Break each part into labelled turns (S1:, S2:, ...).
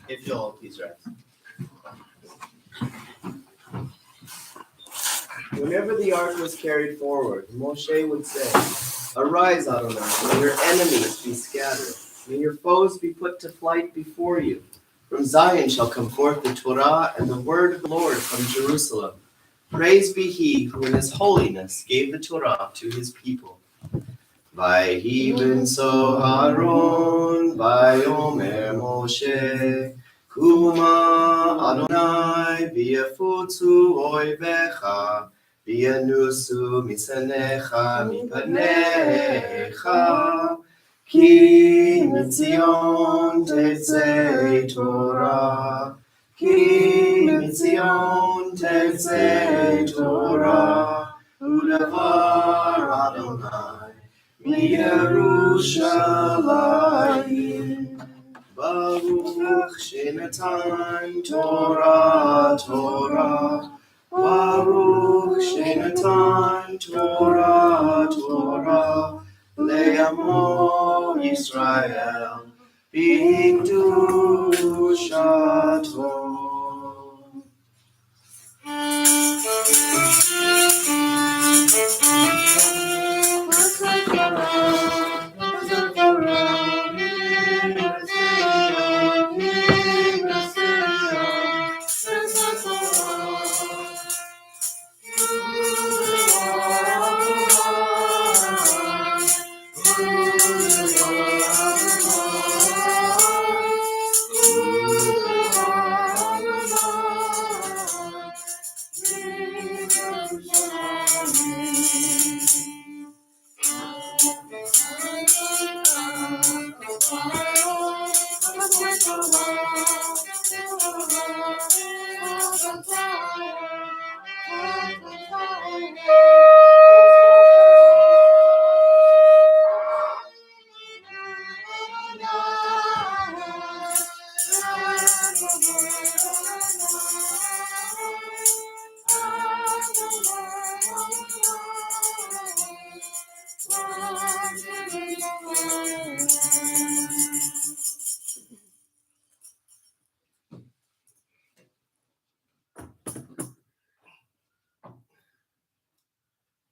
S1: If you'll please rise. Whenever the ark was carried forward, Moshe would say, "Arise, Adonai, may your enemies be scattered. May your foes be put to flight before you. From Zion shall come forth the Torah and the word of the Lord from Jerusalem. Praise be he who in his holiness gave the Torah to his people." Vayhi so Aaron, Vayomer Moshe, Kuma Adonai, v'yafutzu oivecha, v'yanusu misanecha mipanecha, ki mitzion tetzei Torah, ki mitzion tetzei Torah, udavar Adonai. Yerushalayim, Baruch Shenatan Torah, Torah, Baruch Shenatan Torah, Torah, Le'amo Yisrael, B'kedushato.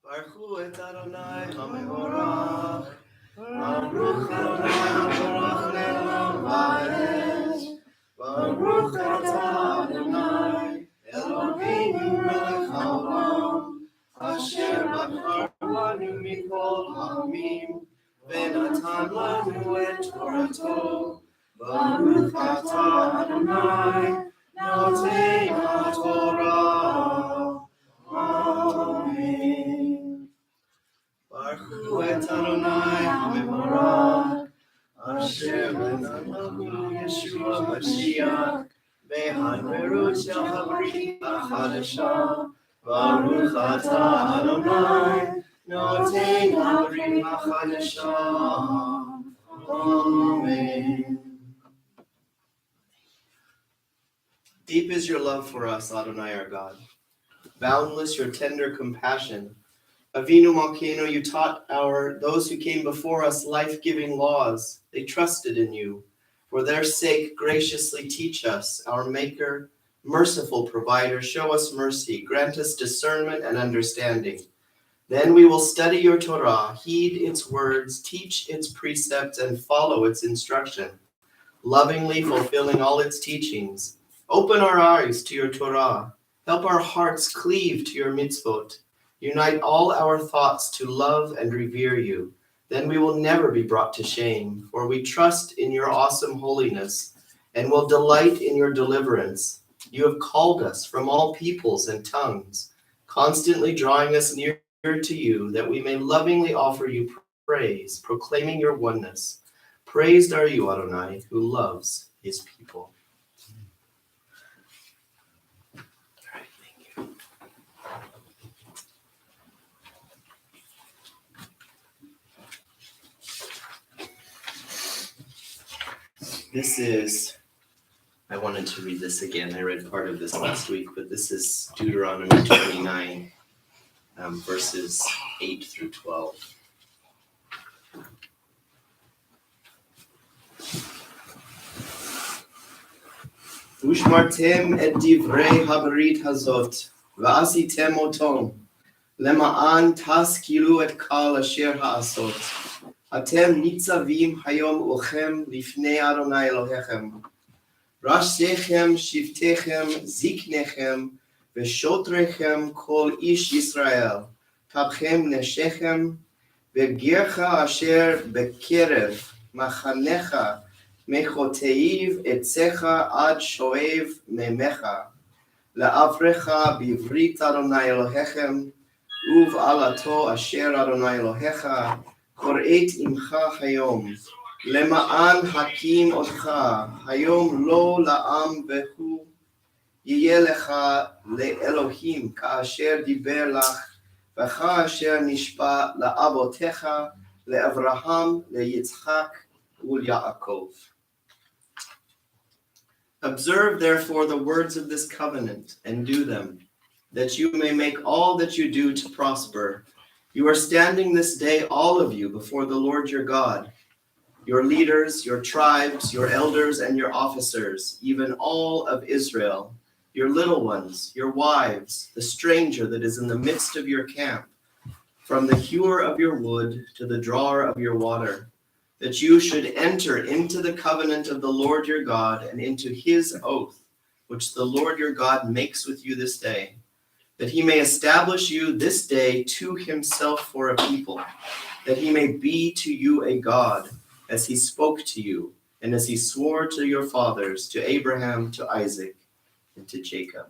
S1: Baruch et Adonai HaMevorach, Baruch Adonai HaMevorach Le'olam va'ed, Baruch atah Adonai Eloheinu melech haolam, asher bachar banu mikol ha'amim, v'natan lanu et Torato. Baruch atah Adonai Notei HaTorah. Amen. Baruch et Adonai HaMevorach, asher b'nanu Yeshua Mashiach, v'hanberut shel habrit ha'chadasha. Baruch atah Adonai notei habrit ha'chadasha. Amen. Deep is your love for us, Adonai our God. Boundless your tender compassion. Avinu Malkeinu, you taught those who came before us life-giving laws. They trusted in you. For their sake, graciously teach us, our Maker, merciful Provider. Show us mercy. Grant us discernment and understanding. Then we will study your Torah, heed its words, teach its precepts, and follow its instruction, lovingly fulfilling all its teachings. Open our eyes to your Torah. Help our hearts cleave to your mitzvot. Unite all our thoughts to love and revere you. Then we will never be brought to shame, for we trust in your awesome holiness and will delight in your deliverance. You have called us from all peoples and tongues, constantly drawing us near to you, that we may lovingly offer you praise, proclaiming your oneness. Praised are you, Adonai, who loves his people. I wanted to read this again. I read part of this last week, but this is Deuteronomy 29, verses 8 through 12. ושמרתם את דברי הברית הזאת, ועשיתם אותם, למען תשכילו את כל אשר העשות. אתם ניצבים היום ולכם לפני אדוני אלוהיכם. ראשיכם, שבטיכם, זקניכם, ושוטריכם כל איש ישראל, טבחם נשיכם, וגרך אשר בקרב מחנך, מחוטאיו עצך עד שואב מימיך, לעברך בברית אדוני אלוהיכם, ובעלתו אשר אדוני אלוהיך, קוראת עמך היום, למען הקים אותך, היום לא לעם והוא, יהיה לך לאלוהים כאשר דיבר לך, וכאשר נשבע לאבותיך, לאברהם, ליצחק וליעקב. Observe therefore the words of this covenant and do them, that you may make all that you do to prosper. You are standing this day, all of you, before the Lord your God, your leaders, your tribes, your elders, and your officers, even all of Israel, your little ones, your wives, the stranger that is in the midst of your camp, from the hewer of your wood to the drawer of your water, that you should enter into the covenant of the Lord your God and into his oath, which the Lord your God makes with you this day, that he may establish you this day to himself for a people, that he may be to you a God, as he spoke to you, and as he swore to your fathers, to Abraham, to Isaac, and to Jacob.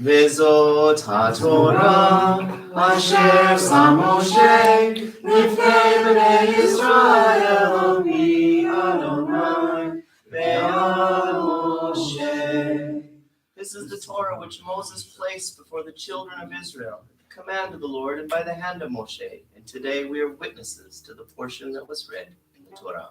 S1: וזאת התורה אשר שם משה לפני בני ישראל מאדוני ועד משה. This is the Torah which Moses placed before the children of Israel, at the command of the Lord and by the hand of Moshe. And today we are witnesses to the portion that was read in the Torah.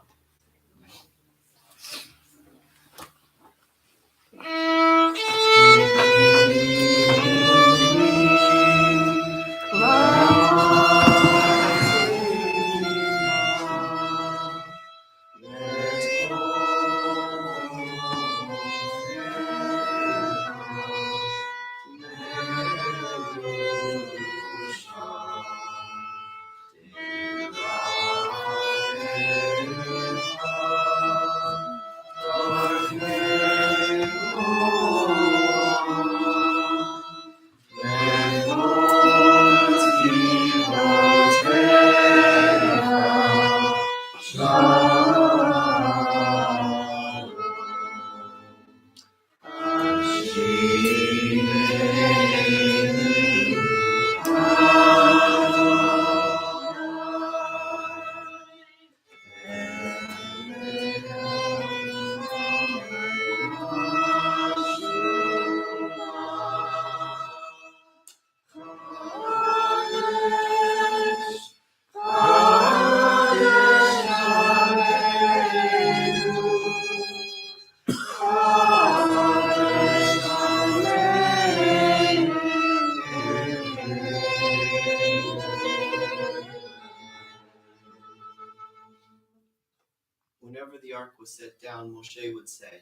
S1: Whenever the ark was set down, Moshe would say,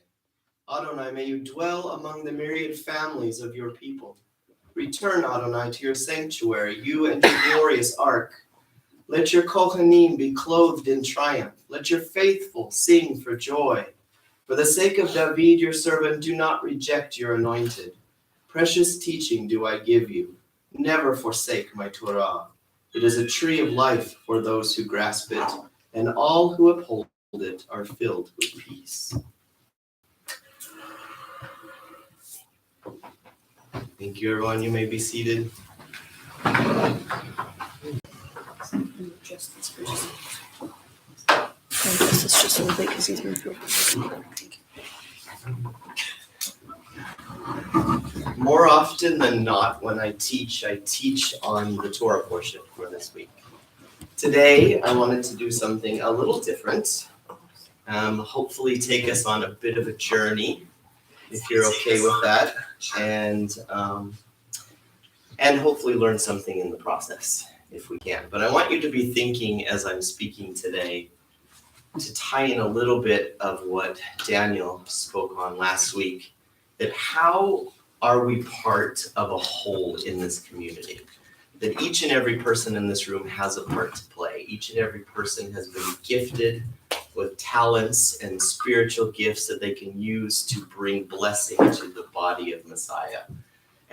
S1: Adonai, may you dwell among the myriad families of your people. Return, Adonai, to your sanctuary, you and your glorious ark. Let your Kohanim be clothed in triumph. Let your faithful sing for joy. For the sake of David, your servant, do not reject your anointed. Precious teaching do I give you. Never forsake my Torah. It is a tree of life for those who grasp it, and all who uphold it are filled with peace. Thank you, everyone. You may be seated.
S2: Adjust this for just adjust this just a little bit because he's moved over.
S1: More often than not, when I teach on the Torah portion for this week. Today, I wanted to do something a little different. hopefully take us on a bit of a journey, if you're okay with that, and hopefully learn something in the process, if we can. But I want you to be thinking as I'm speaking today, to tie in a little bit of what Daniel spoke on last week, that how are we part of a whole in this community? That each and every person in this room has a part to play. Each and every person has been gifted with talents and spiritual gifts that they can use to bring blessing to the body of Messiah.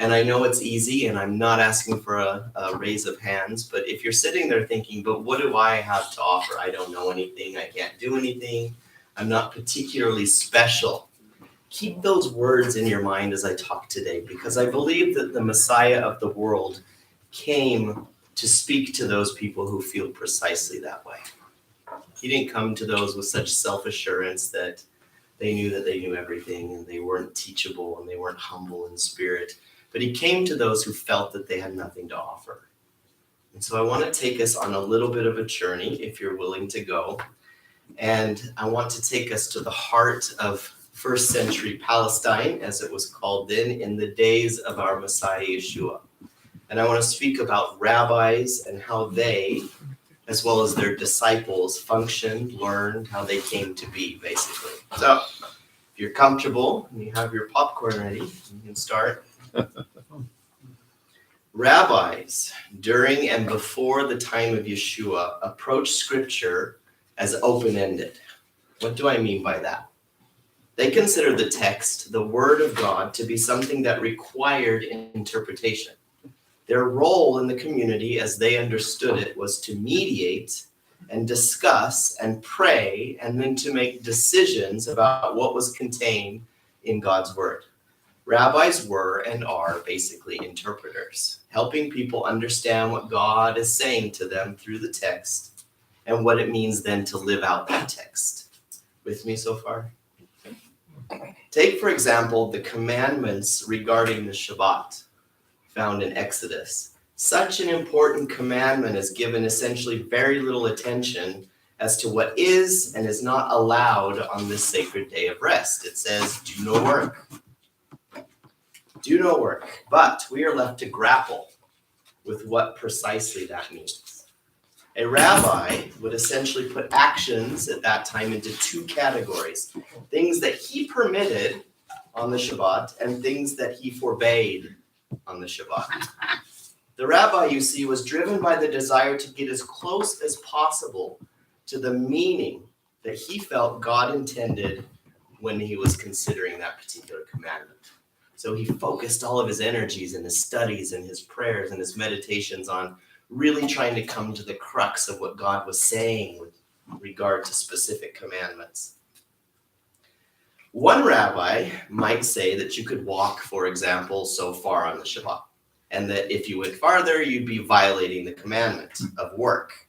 S1: And I know it's easy, and I'm not asking for a raise of hands, but if you're sitting there thinking, but what do I have to offer? I don't know anything, I can't do anything, I'm not particularly special. Keep those words in your mind as I talk today, because I believe that the Messiah of the world came to speak to those people who feel precisely that way. He didn't come to those with such self-assurance that they knew everything, and they weren't teachable, and they weren't humble in spirit. But he came to those who felt that they had nothing to offer. And so I want to take us on a little bit of a journey, if you're willing to go. And I want to take us to the heart of first century Palestine, as it was called then, in the days of our Messiah Yeshua. And I want to speak about rabbis and how they, as well as their disciples, functioned, learned, how they came to be, basically. So if you're comfortable and you have your popcorn ready, you can start. Rabbis, during and before the time of Yeshua, approached scripture as open-ended. What do I mean by that? They considered the text, the word of God, to be something that required interpretation. Their role in the community, as they understood it, was to mediate and discuss and pray, and then to make decisions about what was contained in God's word. Rabbis were and are basically interpreters, helping people understand what God is saying to them through the text and what it means then to live out that text. With me so far? Take, for example, the commandments regarding the Shabbat found in Exodus. Such an important commandment is given essentially very little attention as to what is and is not allowed on this sacred day of rest. It says, do no work. Do no work, but we are left to grapple with what precisely that means. A rabbi would essentially put actions at that time into two categories: things that he permitted on the Shabbat and things that he forbade on the Shabbat. The rabbi, you see, was driven by the desire to get as close as possible to the meaning that he felt God intended when he was considering that particular commandment. So he focused all of his energies and his studies and his prayers and his meditations on really trying to come to the crux of what God was saying with regard to specific commandments. One rabbi might say that you could walk, for example, so far on the Shabbat, and that if you went farther, you'd be violating the commandment of work.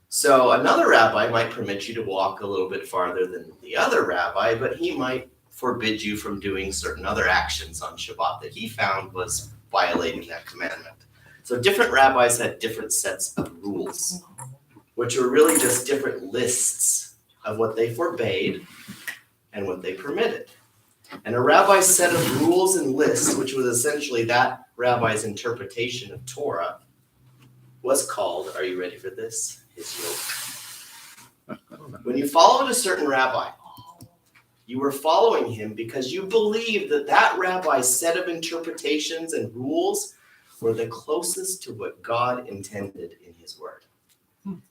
S1: So another rabbi might permit you to walk a little bit farther than the other rabbi, but he might forbid you from doing certain other actions on Shabbat that he found was violating that commandment. So different rabbis had different sets of rules, which were really just different lists of what they forbade and what they permitted. And a rabbi's set of rules and lists, which was essentially that rabbi's interpretation of Torah, was called, are you ready for this? His yoke. When you followed a certain rabbi, you were following him because you believed that that rabbi's set of interpretations and rules were the closest to what God intended in his word.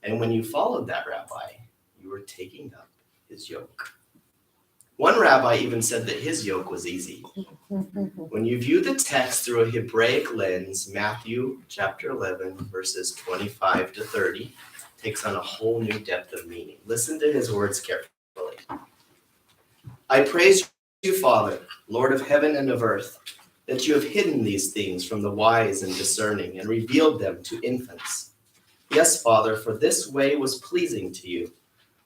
S1: And when you followed that rabbi, you were taking up his yoke. One rabbi even said that his yoke was easy. When you view the text through a Hebraic lens, Matthew chapter 11, verses 25 to 30, takes on a whole new depth of meaning. Listen to his words carefully. I praise you, Father, Lord of heaven and of earth, that you have hidden these things from the wise and discerning and revealed them to infants. Yes, Father, for this way was pleasing to you.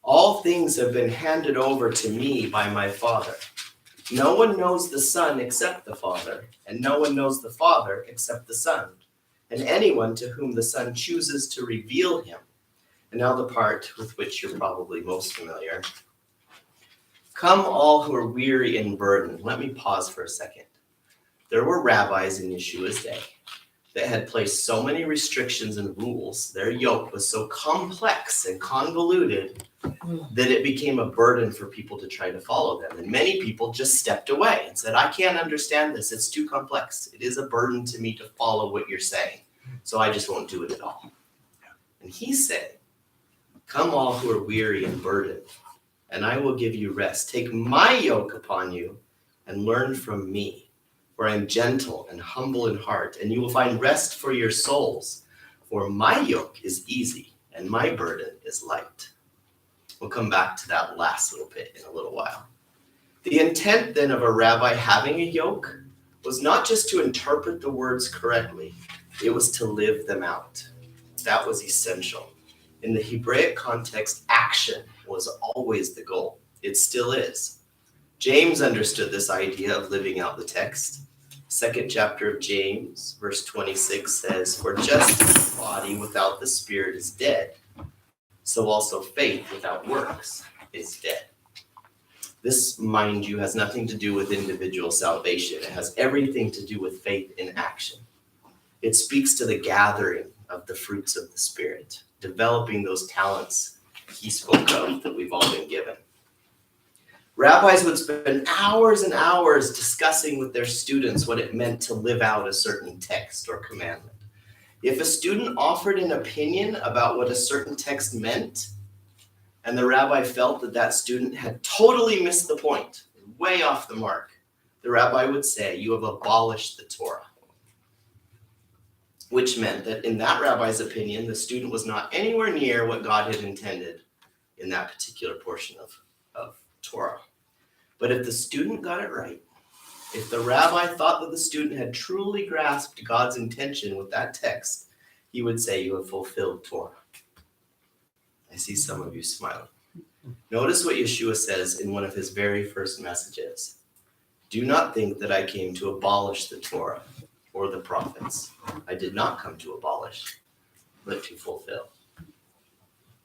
S1: All things have been handed over to me by my Father. No one knows the Son except the Father, and no one knows the Father except the Son, and anyone to whom the Son chooses to reveal him. And now the part with which you're probably most familiar. Come all who are weary and burdened. Let me pause for a second. There were rabbis in Yeshua's day that had placed so many restrictions and rules. Their yoke was so complex and convoluted that it became a burden for people to try to follow them. And many people just stepped away and said, I can't understand this. It's too complex. It is a burden to me to follow what you're saying. So I just won't do it at all. And he said, come all who are weary and burdened, and I will give you rest. Take my yoke upon you and learn from me, for I am gentle and humble in heart, and you will find rest for your souls. For my yoke is easy and my burden is light. We'll come back to that last little bit in a little while. The intent then of a rabbi having a yoke was not just to interpret the words correctly, it was to live them out. That was essential. In the Hebraic context, action was always the goal. It still is. James understood this idea of living out the text. Second chapter of James, verse 26 says, for just as the body without the spirit is dead, so also faith without works is dead. This, mind you, has nothing to do with individual salvation. It has everything to do with faith in action. It speaks to the gathering of the fruits of the Spirit, developing those talents he spoke of that we've all been given. Rabbis would spend hours and hours discussing with their students what it meant to live out a certain text or commandment. If a student offered an opinion about what a certain text meant, and the rabbi felt that that student had totally missed the point, way off the mark, the rabbi would say, you have abolished the Torah. Which meant that in that rabbi's opinion, the student was not anywhere near what God had intended in that particular portion of Torah. But if the student got it right, if the rabbi thought that the student had truly grasped God's intention with that text, he would say, you have fulfilled Torah. I see some of you smiling. Notice what Yeshua says in one of his very first messages. Do not think that I came to abolish the Torah or the prophets. I did not come to abolish, but to fulfill.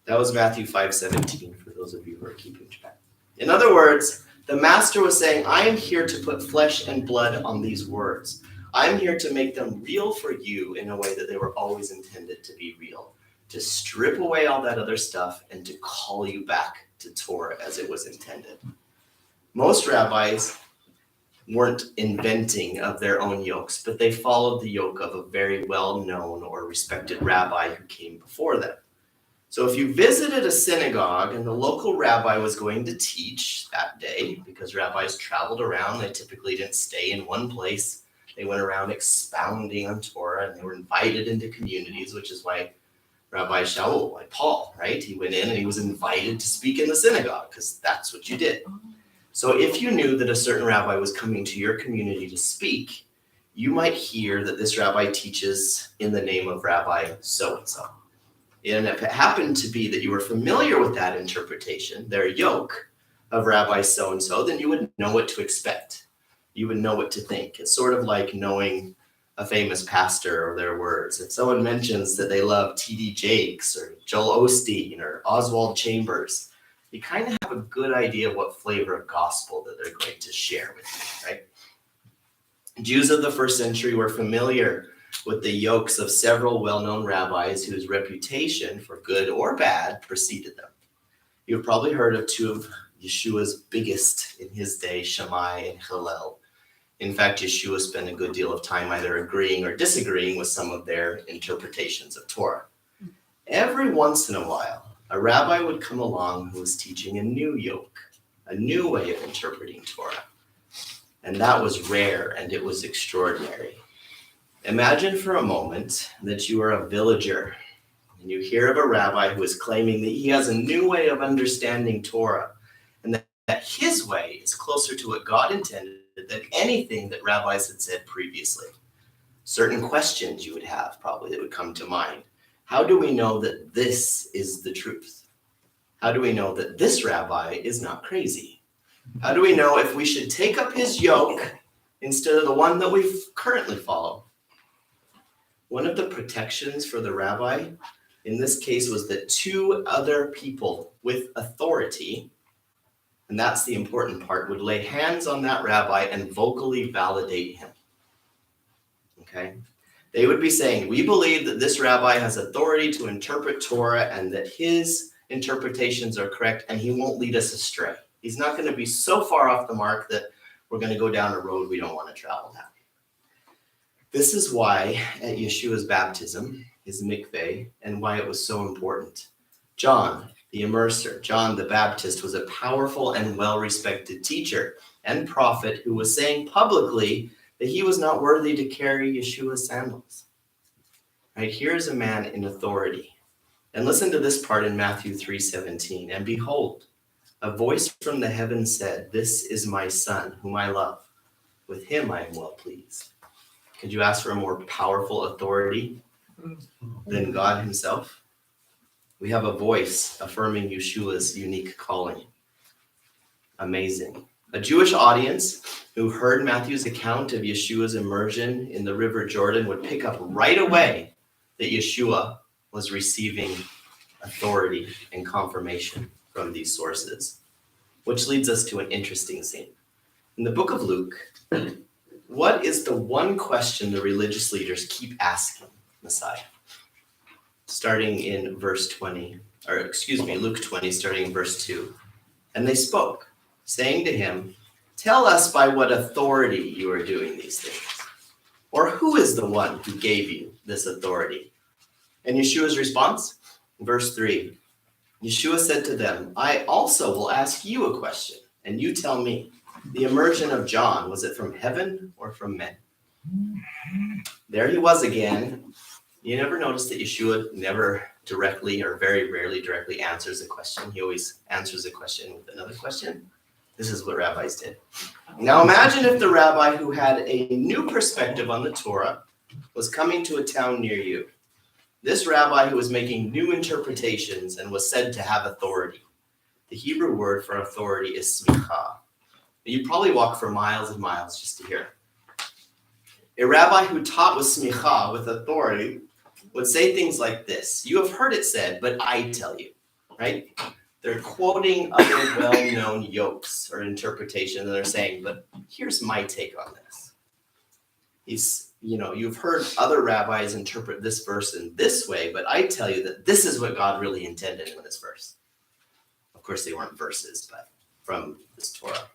S1: That was Matthew 5:17 for those of you who are keeping track. In other words, the master was saying, I am here to put flesh and blood on these words. I'm here to make them real for you in a way that they were always intended to be real, to strip away all that other stuff and to call you back to Torah as it was intended. Most rabbis weren't inventing of their own yokes, but they followed the yoke of a very well-known or respected rabbi who came before them. So if you visited a synagogue and the local rabbi was going to teach that day, because rabbis traveled around, they typically didn't stay in one place. They went around expounding on Torah, and they were invited into communities, which is why Rabbi Shaul, like Paul, right? He went in and he was invited to speak in the synagogue, because that's what you did. So if you knew that a certain rabbi was coming to your community to speak, you might hear that this rabbi teaches in the name of Rabbi so-and-so. And if it happened to be that you were familiar with that interpretation, their yoke of Rabbi so-and-so, then you would know what to expect. You would know what to think. It's sort of like knowing a famous pastor or their words. If someone mentions that they love T.D. Jakes or Joel Osteen or Oswald Chambers, you kind of have a good idea of what flavor of gospel that they're going to share with you, right? Jews of the first century were familiar with the yokes of several well-known rabbis whose reputation, for good or bad, preceded them. You've probably heard of two of Yeshua's biggest in his day, Shammai and Hillel. In fact, Yeshua spent a good deal of time either agreeing or disagreeing with some of their interpretations of Torah. Every once in a while, a rabbi would come along who was teaching a new yoke, a new way of interpreting Torah. And that was rare and it was extraordinary. Imagine for a moment that you are a villager and you hear of a rabbi who is claiming that he has a new way of understanding Torah and that his way is closer to what God intended than anything that rabbis had said previously. Certain questions you would have probably that would come to mind. How do we know that this is the truth? How do we know that this rabbi is not crazy? How do we know if we should take up his yoke instead of the one that we currently follow? One of the protections for the rabbi in this case was that two other people with authority, and that's the important part, would lay hands on that rabbi and vocally validate him. Okay? They would be saying, we believe that this rabbi has authority to interpret Torah and that his interpretations are correct and he won't lead us astray. He's not going to be so far off the mark that we're going to go down a road we don't want to travel down. This is why at Yeshua's baptism, his mikveh, and why it was so important. John, the immerser, John the Baptist, was a powerful and well-respected teacher and prophet who was saying publicly that he was not worthy to carry Yeshua's sandals. Right, here's a man in authority. And listen to this part in Matthew 3:17. And behold, a voice from the heavens said, "This is my son, whom I love. With him I am well pleased." Could you ask for a more powerful authority than God himself? We have a voice affirming Yeshua's unique calling. Amazing. A Jewish audience who heard Matthew's account of Yeshua's immersion in the River Jordan would pick up right away that Yeshua was receiving authority and confirmation from these sources, which leads us to an interesting scene. In the book of Luke, what is the one question the religious leaders keep asking Messiah? Starting in verse 20, Luke 20, starting in verse 2. And they spoke, saying to him, "Tell us by what authority you are doing these things. Or who is the one who gave you this authority?" And Yeshua's response, verse 3, Yeshua said to them, "I also will ask you a question, and you tell me, the immersion of John, was it from heaven or from men?" There he was again. You never notice that Yeshua never directly or very rarely directly answers a question. He always answers a question with another question. This is what rabbis did. Now imagine if the rabbi who had a new perspective on the Torah was coming to a town near you. This rabbi who was making new interpretations and was said to have authority. The Hebrew word for authority is smicha. You'd probably walk for miles and miles just to hear it. A rabbi who taught with smicha, with authority, would say things like this: "You have heard it said, but I tell you," right? They're quoting other well-known yokes or interpretations, and they're saying, "But here's my take on this." You've heard other rabbis interpret this verse in this way, but I tell you that this is what God really intended in this verse. Of course, they weren't verses, but from this Torah.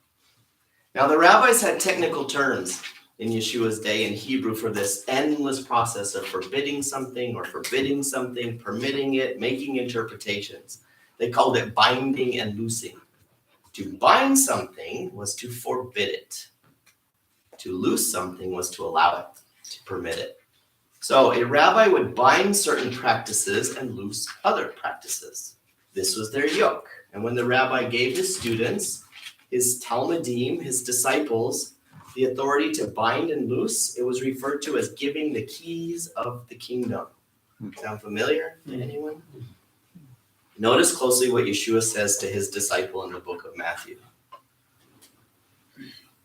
S1: Now, the rabbis had technical terms in Yeshua's day in Hebrew for this endless process of forbidding something or forbidding something, permitting it, making interpretations. They called it binding and loosing. To bind something was to forbid it. To loose something was to allow it, to permit it. So a rabbi would bind certain practices and loose other practices. This was their yoke. And when the rabbi gave his students, his Talmidim, his disciples, the authority to bind and loose, it was referred to as giving the keys of the kingdom. Sound familiar to anyone? Notice closely what Yeshua says to his disciple in the book of Matthew.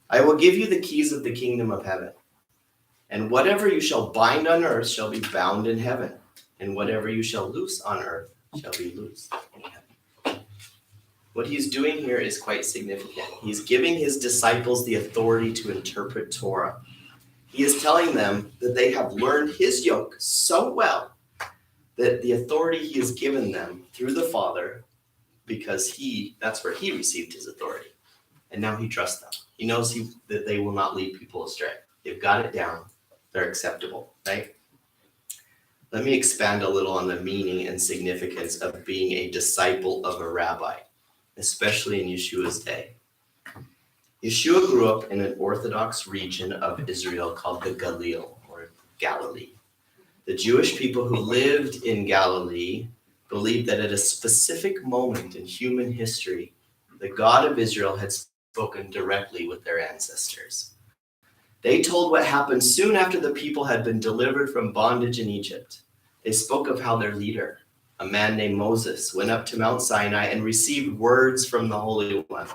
S1: "I will give you the keys of the kingdom of heaven, and whatever you shall bind on earth shall be bound in heaven, and whatever you shall loose on earth shall be loosed in heaven." What he's doing here is quite significant. He's giving his disciples the authority to interpret Torah. He is telling them that they have learned his yoke so well that the authority he has given them through the Father, because that's where he received his authority. And now he trusts them. He knows that they will not lead people astray. They've got it down. They're acceptable, right? Let me expand a little on the meaning and significance of being a disciple of a rabbi, especially in Yeshua's day. Yeshua grew up in an Orthodox region of Israel called the Galil, or Galilee. The Jewish people who lived in Galilee believed that at a specific moment in human history, the God of Israel had spoken directly with their ancestors. They told what happened soon after the people had been delivered from bondage in Egypt. They spoke of how their leader, a man named Moses, went up to Mount Sinai and received words from the Holy One.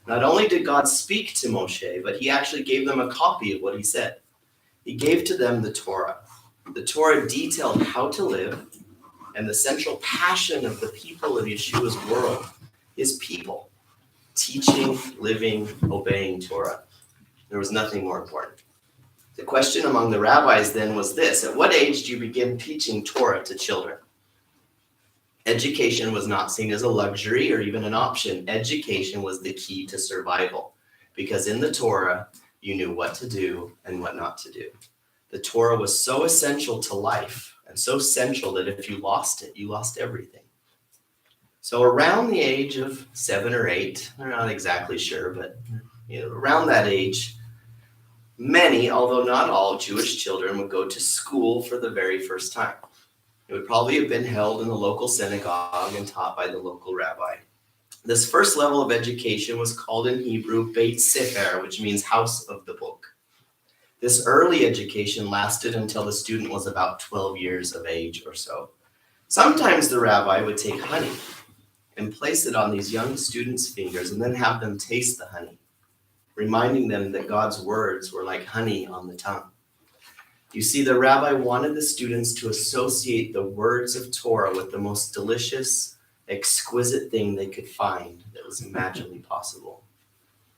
S1: Not only did God speak to Moshe, but he actually gave them a copy of what he said. He gave to them the Torah. The Torah detailed how to live, and the central passion of the people of Yeshua's world is people. teaching, living, obeying Torah. There was nothing more important. The question among the rabbis then was this: at what age do you begin teaching Torah to children? Education was not seen as a luxury or even an option. Education was the key to survival, because in the Torah, you knew what to do and what not to do. The Torah was so essential to life and so central that if you lost it, you lost everything. So around the age of 7 or 8, they're not exactly sure, but around that age, many, although not all, Jewish children would go to school for the very first time. It would probably have been held in the local synagogue and taught by the local rabbi. This first level of education was called in Hebrew Beit, which means house of the book. This early education lasted until the student was about 12 years of age or so. Sometimes the rabbi would take honey and place it on these young students' fingers and then have them taste the honey, reminding them that God's words were like honey on the tongue. You see, the rabbi wanted the students to associate the words of Torah with the most delicious, exquisite thing they could find that was imaginably possible.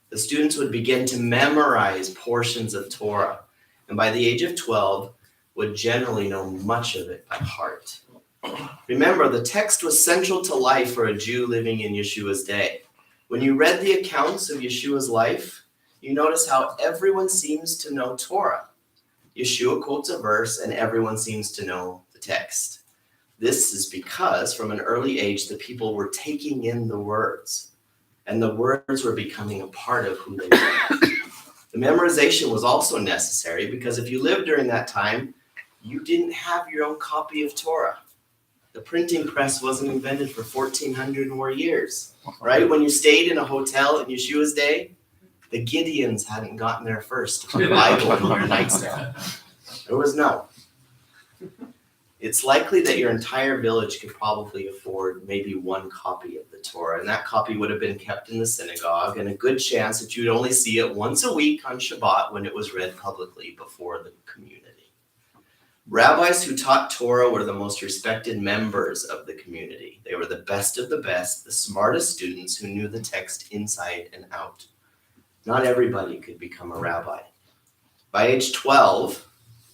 S1: The students would begin to memorize portions of Torah, and by the age of 12, would generally know much of it by heart. Remember, the text was central to life for a Jew living in Yeshua's day. When you read the accounts of Yeshua's life, you notice how everyone seems to know Torah. Yeshua quotes a verse, and everyone seems to know the text. This is because from an early age, the people were taking in the words, and the words were becoming a part of who they were. The memorization was also necessary because if you lived during that time, you didn't have your own copy of Torah. The printing press wasn't invented for 1,400 more years, right? When you stayed in a hotel in Yeshua's day, the Gideons hadn't gotten there first to put the Bible in your nightstand. There was no. It's likely that your entire village could probably afford maybe one copy of the Torah, and that copy would have been kept in the synagogue, and a good chance that you'd only see it once a week on Shabbat when it was read publicly before the community. Rabbis who taught Torah were the most respected members of the community. They were the best of the best, the smartest students who knew the text inside and out. Not everybody could become a rabbi. By age 12,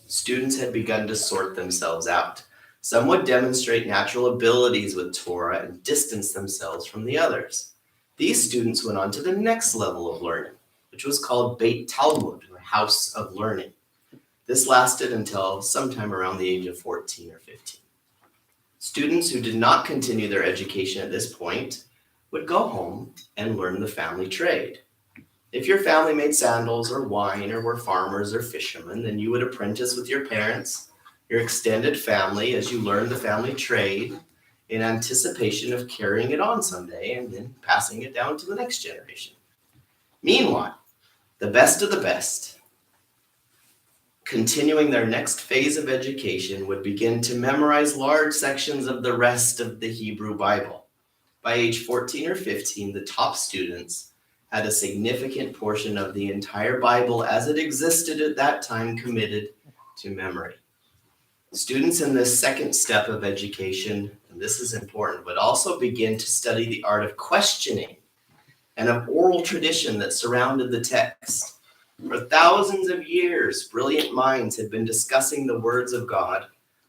S1: students had begun to sort themselves out. Some would demonstrate natural abilities with Torah and distance themselves from the others. These students went on to the next level of learning, which was called Beit Talmud, or House of Learning. This lasted until sometime around the age of 14 or 15. Students who did not continue their education at this point would go home and learn the family trade. If your family made sandals or wine or were farmers or fishermen, then you would apprentice with your parents, your extended family, as you learned the family trade in anticipation of carrying it on someday and then passing it down to the next generation. Meanwhile, the best of the best, continuing their next phase of education, would begin to memorize large sections of the rest of the Hebrew Bible. By age 14 or 15, the top students had a significant portion of the entire Bible as it existed at that time committed to memory. Students in this second step of education, and this is important, would also begin to study the art of questioning and of oral tradition that surrounded the text. For thousands of years, brilliant minds had been discussing the words of God,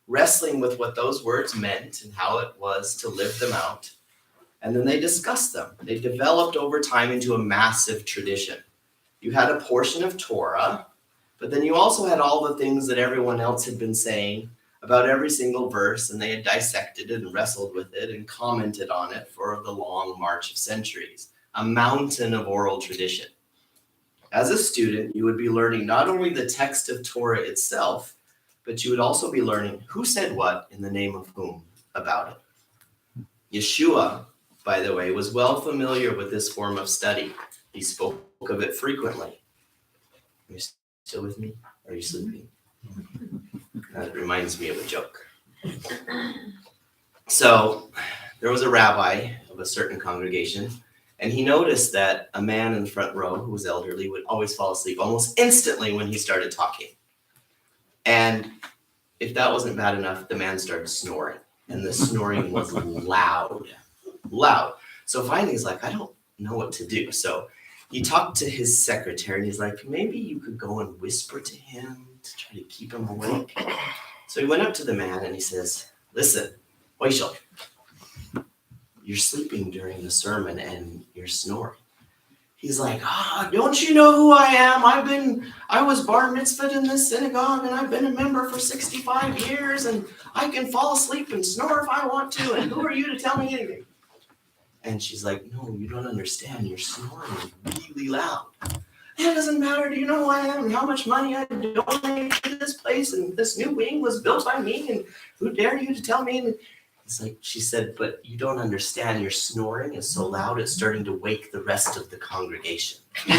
S1: wrestling with what those words meant and how it was to live them out. And then they discussed them. They developed over time into a massive tradition. You had a portion of Torah, but then you also had all the things that everyone else had been saying about every single verse, and they had dissected it and wrestled with it and commented on it for the long march of centuries. A mountain of oral tradition. As a student, you would be learning not only the text of Torah itself, but you would also be learning who said what in the name of whom about it. Yeshua, by the way, was well familiar with this form of study. He spoke of it frequently. Are you still with me? Are you sleeping? That reminds me of a joke. So there was a rabbi of a certain congregation, and he noticed that a man in the front row who was elderly would always fall asleep almost instantly when he started talking. And if that wasn't bad enough, the man started snoring, and the snoring was loud. So finally he's like, I don't know what to do. So he talked to his secretary and he's like, maybe you could go and whisper to him to try to keep him awake. So he went up to the man and he says, listen, Oishel, you're sleeping during the sermon and you're snoring. He's like, don't you know who I am? I was bar mitzvahed in this synagogue and I've been a member for 65 years and I can fall asleep and snore if I want to. And who are you to tell me anything? And she's like, no, you don't understand. You're snoring really loud. It doesn't matter. Do you know who I am and how much money I donated to this place? And this new wing was built by me. And who dare you to tell me? And it's like, she said, but you don't understand. Your snoring is so loud, it's starting to wake the rest of the congregation. There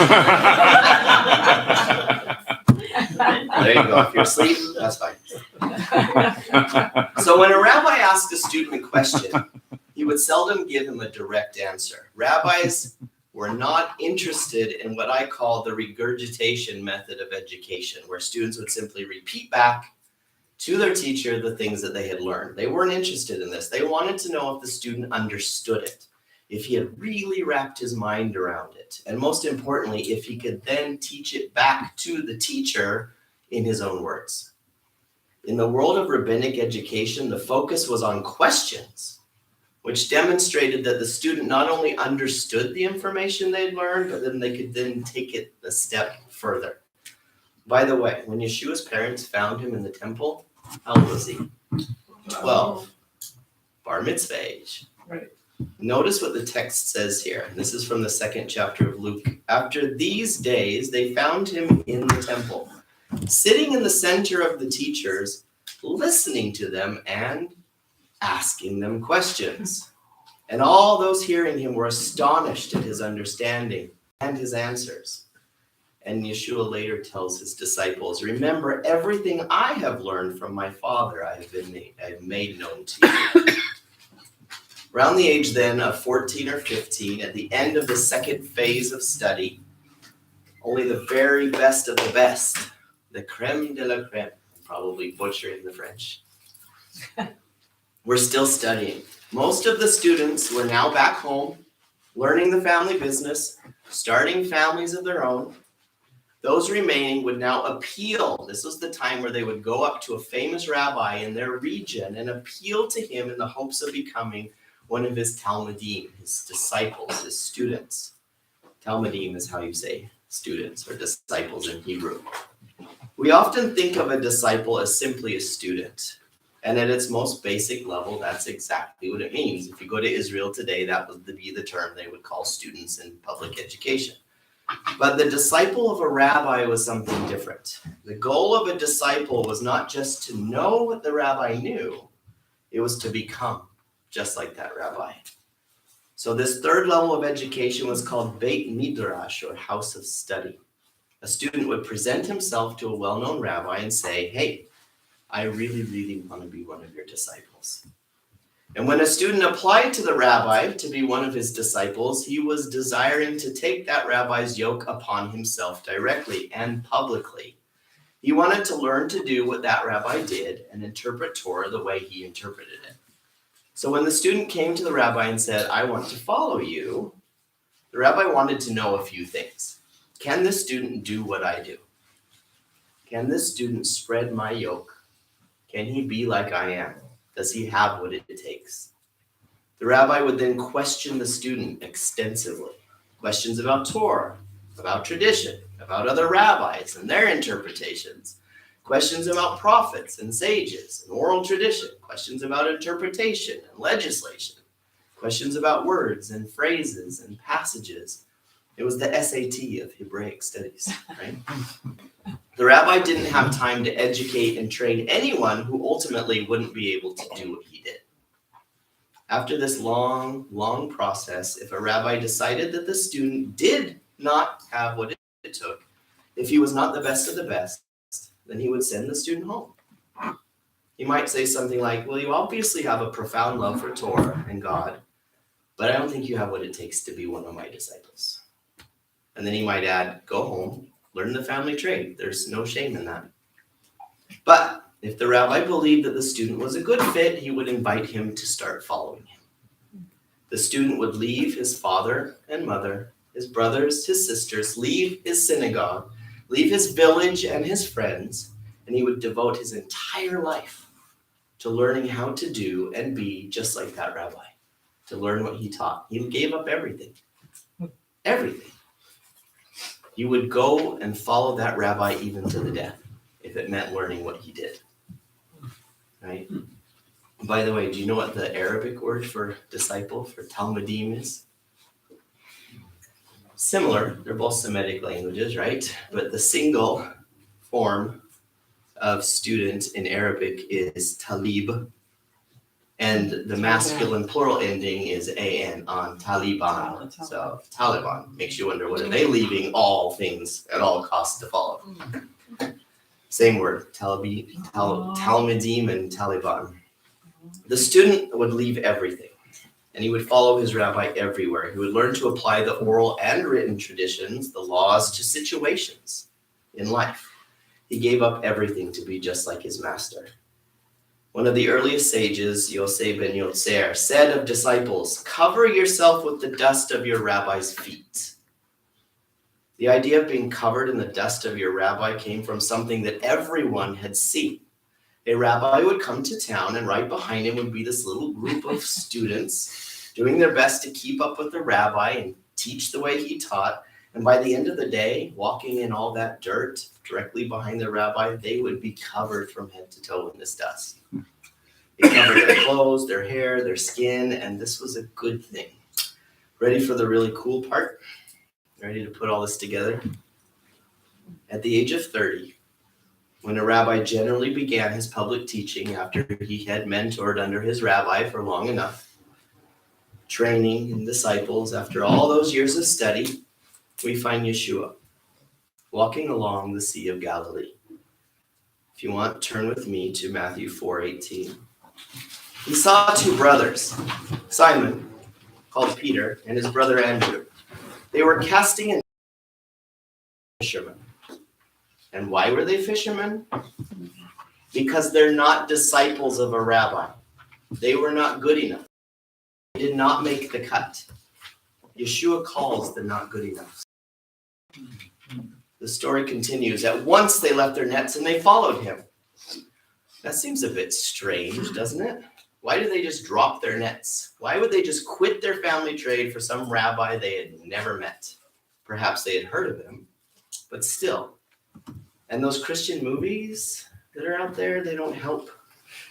S1: you go. If you're asleep, that's fine. So when a rabbi asked a student a question, he would seldom give him a direct answer. Rabbis were not interested in what I call the regurgitation method of education, where students would simply repeat back to their teacher the things that they had learned. They weren't interested in this. They wanted to know if the student understood it, if he had really wrapped his mind around it, and most importantly, if he could then teach it back to the teacher in his own words. In the world of rabbinic education, the focus was on questions, which demonstrated that the student not only understood the information they'd learned, but then they could then take it a step further. By the way, when Yeshua's parents found him in the temple, how old was he? 12. Bar mitzvah age.
S3: Right.
S1: Notice what the text says here. This is from the 2nd chapter of Luke. After these days, they found him in the temple, sitting in the center of the teachers, listening to them and asking them questions. And all those hearing him were astonished at his understanding and his answers. And Yeshua later tells his disciples, remember, everything I have learned from my Father I have made known to you. Around the age then of 14 or 15, at the end of the second phase of study, only the very best of the best, the creme de la creme, I'm probably butchering the French, we're still studying. Most of the students were now back home, learning the family business, starting families of their own. Those remaining would now appeal. This was the time where they would go up to a famous rabbi in their region and appeal to him in the hopes of becoming one of his Talmidim, his disciples, his students. Talmidim is how you say students or disciples in Hebrew. We often think of a disciple as simply a student. And at its most basic level, that's exactly what it means. If you go to Israel today, that would be the term they would call students in public education. But the disciple of a rabbi was something different. The goal of a disciple was not just to know what the rabbi knew, it was to become just like that rabbi. So this third level of education was called Beit Midrash, or house of study. A student would present himself to a well-known rabbi and say, hey, I really, really want to be one of your disciples. And when a student applied to the rabbi to be one of his disciples, he was desiring to take that rabbi's yoke upon himself directly and publicly. He wanted to learn to do what that rabbi did and interpret Torah the way he interpreted it. So when the student came to the rabbi and said, I want to follow you, the rabbi wanted to know a few things. Can this student do what I do? Can this student spread my yoke? Can he be like I am? Does he have what it takes? The rabbi would then question the student extensively. Questions about Torah, about tradition, about other rabbis and their interpretations. Questions about prophets and sages and oral tradition. Questions about interpretation and legislation. Questions about words and phrases and passages. It was the SAT of Hebraic studies, right? The rabbi didn't have time to educate and train anyone who ultimately wouldn't be able to do what he did. After this long, long process, if a rabbi decided that the student did not have what it took, if he was not the best of the best, then he would send the student home. He might say something like, well, you obviously have a profound love for Torah and God, but I don't think you have what it takes to be one of my disciples. And then he might add, go home, learn the family trade. There's no shame in that. But if the rabbi believed that the student was a good fit, he would invite him to start following him. The student would leave his father and mother, his brothers, his sisters, leave his synagogue, leave his village and his friends, and he would devote his entire life to learning how to do and be just like that rabbi, to learn what he taught. He gave up everything. Everything. You would go and follow that rabbi even to the death if it meant learning what he did. Right? By the way, do you know what the Arabic word for disciple, for Talmidim is? Similar. They're both Semitic languages, right? But the single form of student in Arabic is talib, and the masculine plural ending is an, on Taliban. So Taliban makes you wonder, what are they leaving all things at all costs to follow? Same word, Talmidim and Taliban. The student would leave everything, and he would follow his rabbi everywhere. He would learn to apply the oral and written traditions, the laws, to situations in life. He gave up everything to be just like his master. One of the earliest sages, Yosef ben Yotzer, said of disciples, "Cover yourself with the dust of your rabbi's feet." The idea of being covered in the dust of your rabbi came from something that everyone had seen. A rabbi would come to town, and right behind him would be this little group of students doing their best to keep up with the rabbi and teach the way he taught. And by the end of the day, walking in all that dirt directly behind the rabbi, they would be covered from head to toe in this dust. It covered their clothes, their hair, their skin, and this was a good thing. Ready for the really cool part? Ready to put all this together? At the age of 30, when a rabbi generally began his public teaching after he had mentored under his rabbi for long enough, training and disciples, after all those years of study, we find Yeshua walking along the Sea of Galilee. If you want, turn with me to Matthew 4:18. He saw two brothers, Simon, called Peter, and his brother Andrew. They were casting in fishermen. And why were they fishermen? Because they're not disciples of a rabbi. They were not good enough. They did not make the cut. Yeshua calls the not good enough. The story continues. At once they left their nets and they followed him. That seems a bit strange, doesn't it? Why did they just drop their nets? Why would they just quit their family trade for some rabbi they had never met? Perhaps they had heard of him, but still. And those Christian movies that are out there, they don't help.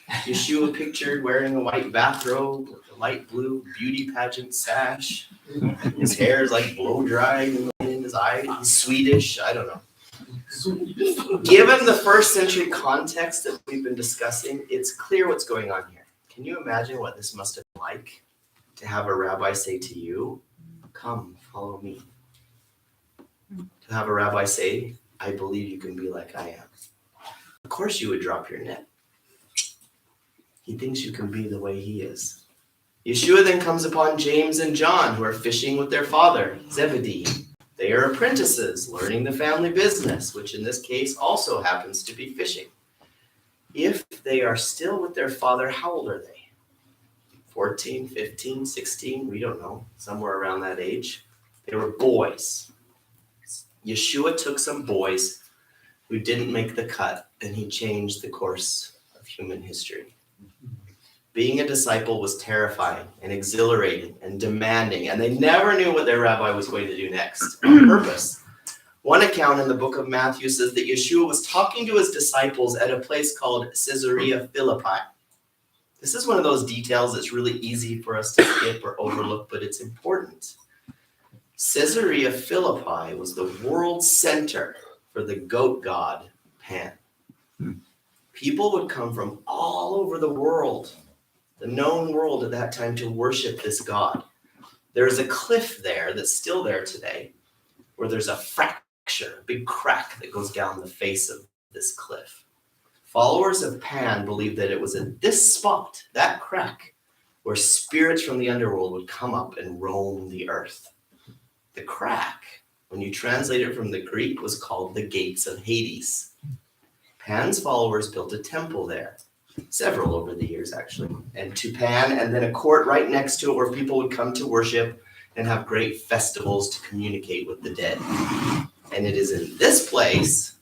S1: Yeshua pictured wearing a white bathrobe with a light blue beauty pageant sash. His hair is like blow dried in his eyes. He's Swedish. I don't know. Given the first century context that we've been discussing, it's clear what's going on here. Can you imagine what this must have been like to have a rabbi say to you, "Come, follow me"? To have a rabbi say, "I believe you can be like I am." Of course you would drop your net. He thinks you can be the way he is. Yeshua then comes upon James and John, who are fishing with their father, Zebedee. They are apprentices, learning the family business, which in this case also happens to be fishing. If they are still with their father, how old are they? 14, 15, 16, we don't know, somewhere around that age. They were boys. Yeshua took some boys who didn't make the cut, and he changed the course of human history. Being a disciple was terrifying and exhilarating and demanding, and they never knew what their rabbi was going to do next on purpose. One account in the book of Matthew says that Yeshua was talking to his disciples at a place called Caesarea Philippi. This is one of those details that's really easy for us to skip or overlook, but it's important. Caesarea Philippi was the world center for the goat god Pan. People would come from all over the world, the known world at that time, to worship this god. There is a cliff there that's still there today, where there's a fracture, a big crack that goes down the face of this cliff. Followers of Pan believed that it was in this spot, that crack, where spirits from the underworld would come up and roam the earth. The crack, when you translate it from the Greek, was called the gates of Hades. Pan's followers built a temple there. several over the years actually, and Tupan, and then a court right next to it where people would come to worship and have great festivals to communicate with the dead. And it is in this place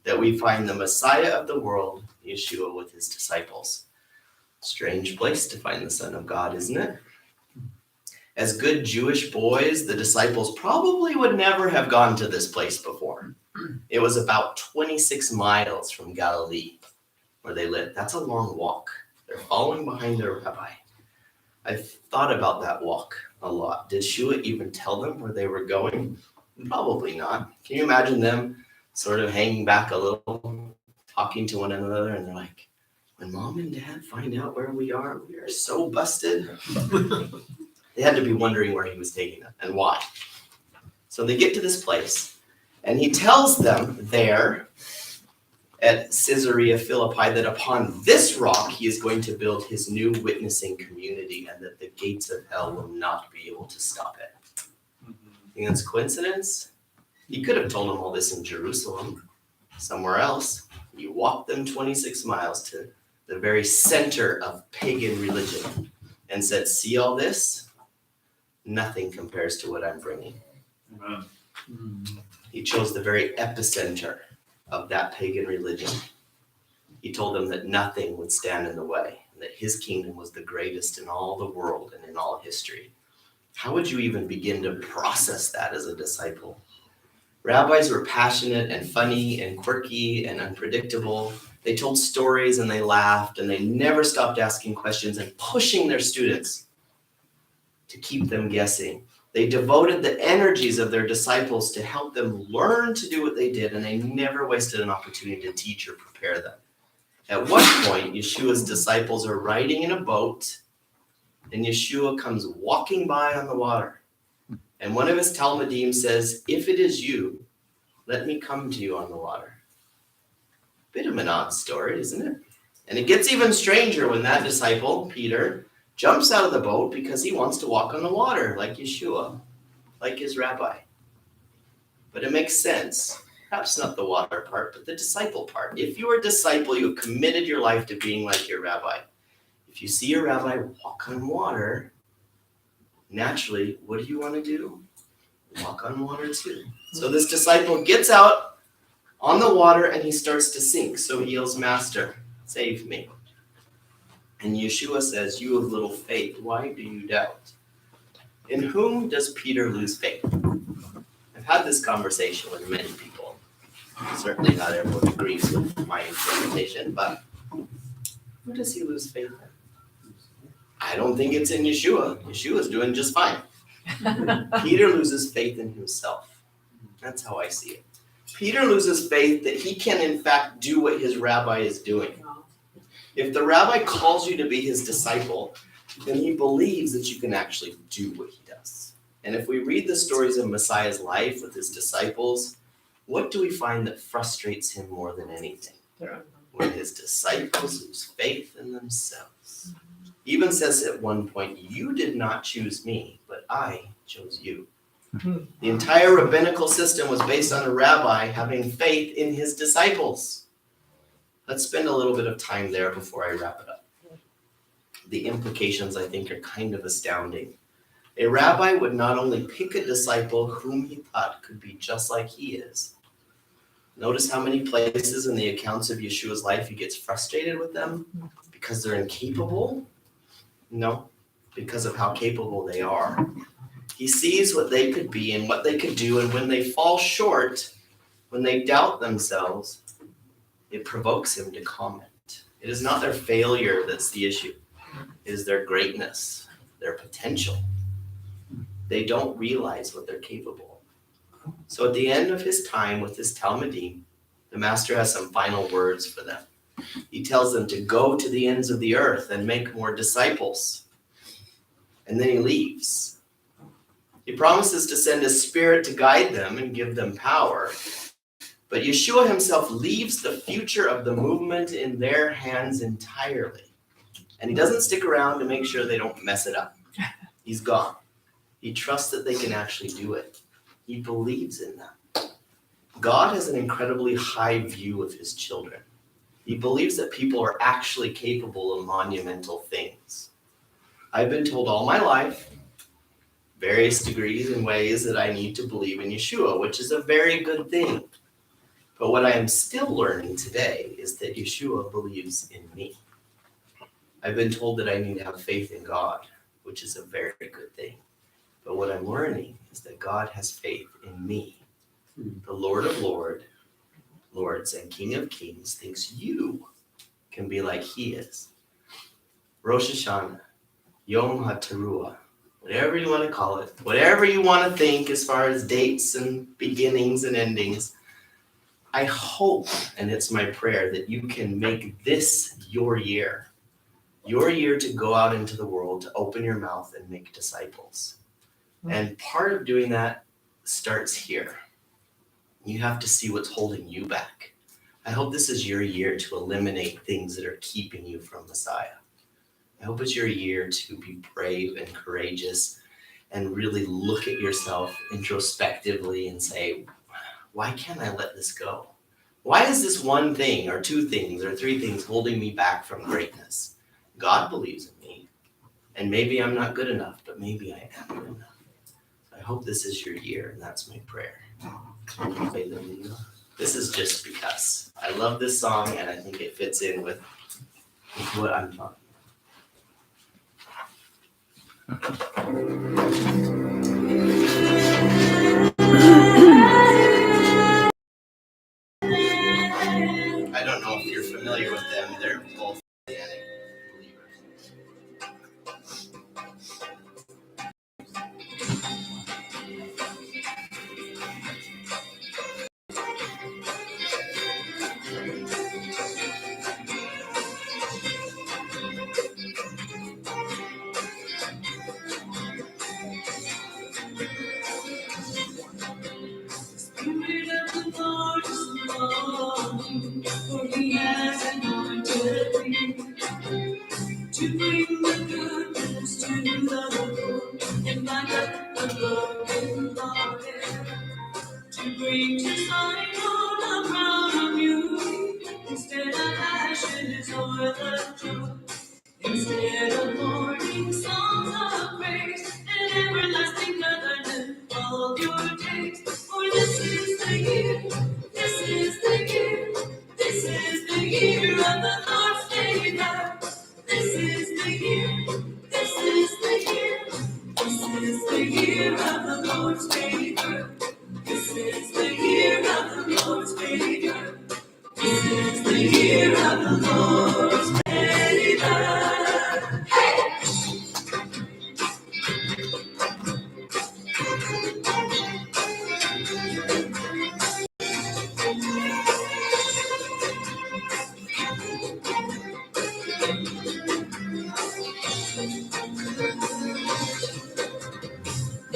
S1: that we find the Messiah of the world, Yeshua, with his disciples. Strange place to find the Son of God, isn't it? As good Jewish boys, the disciples probably would never have gone to this place before. It was about 26 miles from Galilee, where they lived. That's a long walk. They're following behind their rabbi. I've thought about that walk a lot. Did Yeshua even tell them where they were going? Probably not. Can you imagine them sort of hanging back a little, talking to one another, and they're like, when mom and dad find out where we are so busted. They had to be wondering where he was taking them and why. So they get to this place, and he tells them there at Caesarea Philippi that upon this rock he is going to build his new witnessing community, and that the gates of hell will not be able to stop it. Think that's coincidence? He could have told them all this in Jerusalem, somewhere else. You walk them 26 miles to the very center of pagan religion and said, see all this? Nothing compares to what I'm bringing.
S3: Amen.
S1: He chose the very epicenter of that pagan religion. He told them that nothing would stand in the way, and that his kingdom was the greatest in all the world and in all history. How would you even begin to process that as a disciple? Rabbis were passionate and funny and quirky and unpredictable. They told stories and they laughed, and they never stopped asking questions and pushing their students to keep them guessing. They devoted the energies of their disciples to help them learn to do what they did, and they never wasted an opportunity to teach or prepare them. At one point, Yeshua's disciples are riding in a boat, and Yeshua comes walking by on the water. And one of his Talmidim says, if it is you, let me come to you on the water. Bit of an odd story, isn't it? And it gets even stranger when that disciple, Peter, jumps out of the boat because he wants to walk on the water like Yeshua, like his rabbi. But it makes sense. Perhaps not the water part, but the disciple part. If you are a disciple, you have committed your life to being like your rabbi. If you see your rabbi walk on water, naturally, what do you want to do? Walk on water too. So this disciple gets out on the water and he starts to sink. So he yells, Master, save me. And Yeshua says, you of little faith, why do you doubt? In whom does Peter lose faith? I've had this conversation with many people. Certainly not everyone agrees with my interpretation, but who does he lose faith in? I don't think it's in Yeshua. Yeshua's doing just fine. Peter loses faith in himself. That's how I see it. Peter loses faith that he can in fact do what his rabbi is doing. If the rabbi calls you to be his disciple, then he believes that you can actually do what he does. And if we read the stories of Messiah's life with his disciples, what do we find that frustrates him more than anything? When his disciples lose faith in themselves. He even says at one point, you did not choose me, but I chose you. The entire rabbinical system was based on a rabbi having faith in his disciples. Let's spend a little bit of time there before I wrap it up. The implications, I think, are kind of astounding. A rabbi would not only pick a disciple whom he thought could be just like he is. Notice how many places in the accounts of Yeshua's life he gets frustrated with them because they're incapable? No, because of how capable they are. He sees what they could be and what they could do, and when they fall short, when they doubt themselves, it provokes him to comment. It is not their failure that's the issue. It is their greatness, their potential. They don't realize what they're capable of. So at the end of his time with his Talmidim, the master has some final words for them. He tells them to go to the ends of the earth and make more disciples. And then he leaves. He promises to send his spirit to guide them and give them power. But Yeshua himself leaves the future of the movement in their hands entirely. And he doesn't stick around to make sure they don't mess it up. He's gone. He trusts that they can actually do it. He believes in them. God has an incredibly high view of his children. He believes that people are actually capable of monumental things. I've been told all my life, various degrees and ways, that I need to believe in Yeshua, which is a very good thing. But what I am still learning today is that Yeshua believes in me. I've been told that I need to have faith in God, which is a very good thing. But what I'm learning is that God has faith in me. The Lord of Lords and King of Kings thinks you can be like he is. Rosh Hashanah, Yom HaTeruah, whatever you want to call it, whatever you want to think as far as dates and beginnings and endings, I hope, and it's my prayer, that you can make this your year to go out into the world, to open your mouth and make disciples. And part of doing that starts here. You have to see what's holding you back. I hope this is your year to eliminate things that are keeping you from Messiah. I hope it's your year to be brave and courageous and really look at yourself introspectively and say, why can't I let this go? Why is this one thing or two things or three things holding me back from greatness? God believes in me, and maybe I'm not good enough, but maybe I am good enough. I hope this is your year, and that's my prayer. This is just because I love this song, and I think it fits in with what I'm talking I don't know if you're familiar with them. They're both Messianic believers.
S3: Spirit of the Lord is upon me, for he has anointed me to bring the good news to the poor and bind up the brokenhearted, to bring to Zion a crown of beauty instead of ashes or the joy. Instead of mourning, songs of praise and everlasting covenant of your days. For this is the year, this is the year, this is the year of the Lord's favor. This is the year, this is the year, this is the year of the Lord's favor. This is the year of the Lord's favor. This is the year of the Lord's favor.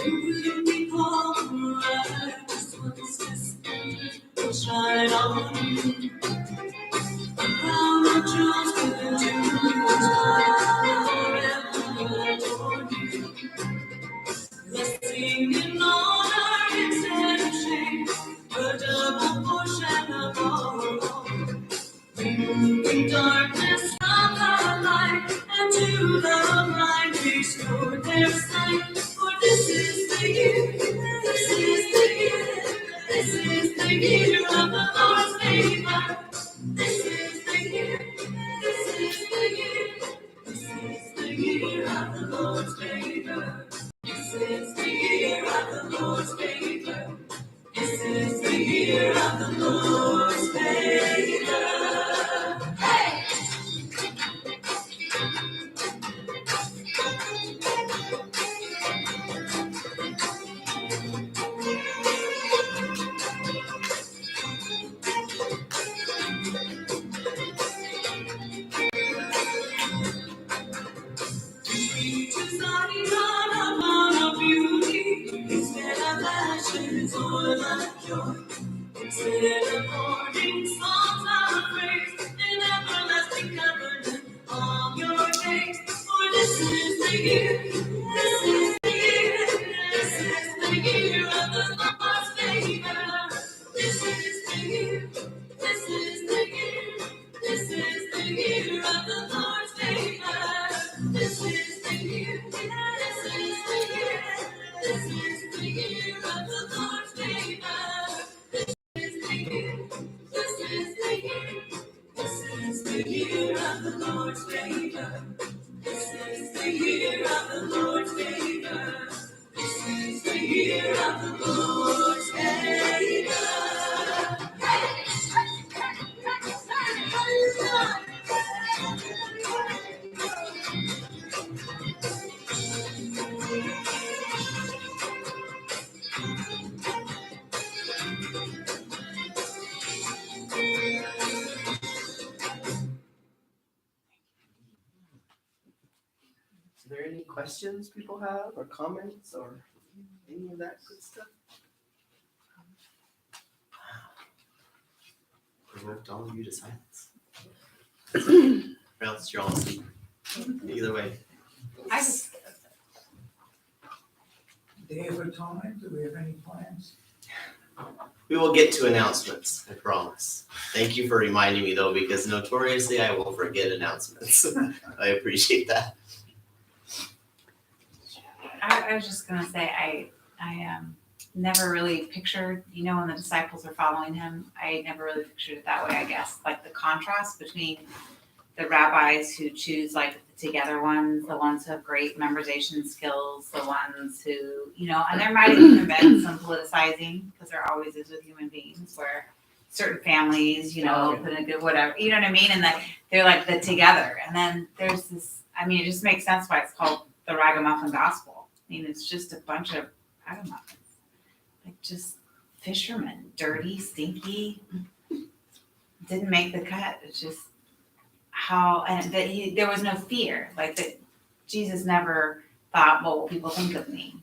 S3: You give me all the righteous ones, will shine on you. A crown of jewels given to you is forever adorn you. Blessing and honor instead of shame, a double portion of all. Removing darkness from the light, and to the blind restore their sight. For this is the year, this is the year, this is the year of the Lord's favor. This is the year, this is the year, this is the year of the Lord's favor. This is the year of the Lord's favor. This is the year of the Lord's favor. Hey! Reaches out on a crown of beauty instead of ashes or the joy. Instead of mourning, songs of praise and everlasting covenant on your days. For this is the year, this is the year, this is the year of the Lord's favor. This is the year, this is the year, this This is the year of the Lord's favor. This is the year. This is the year. This is the year of the Lord's favor. This is the year of the Lord's favor. This is the year of the Lord's favor.
S1: Are there any questions people have, or comments, or any of that good stuff? Provoked all of you to silence. Or else you're all asleep. Either way.
S4: I just,
S5: Day of Atonement, do we have any plans?
S1: We will get to announcements, I promise. Thank you for reminding me though, because notoriously I will forget announcements. I appreciate that.
S4: I was just gonna say, I never really pictured, when the disciples are following him, I never really pictured it that way, I guess. Like the contrast between the rabbis who choose like the together ones, the ones who have great memorization skills, the ones who, and there might have even been some politicizing, because there always is with human beings, where certain families, put in a good whatever, you know what I mean? And that they're like the together. And then there's this, it just makes sense why it's called the Ragamuffin Gospel. It's just a bunch of ragamuffins, like just fishermen, dirty, stinky, didn't make the cut. It's just how, and that there was no fear, like that Jesus never thought, what will people think of me?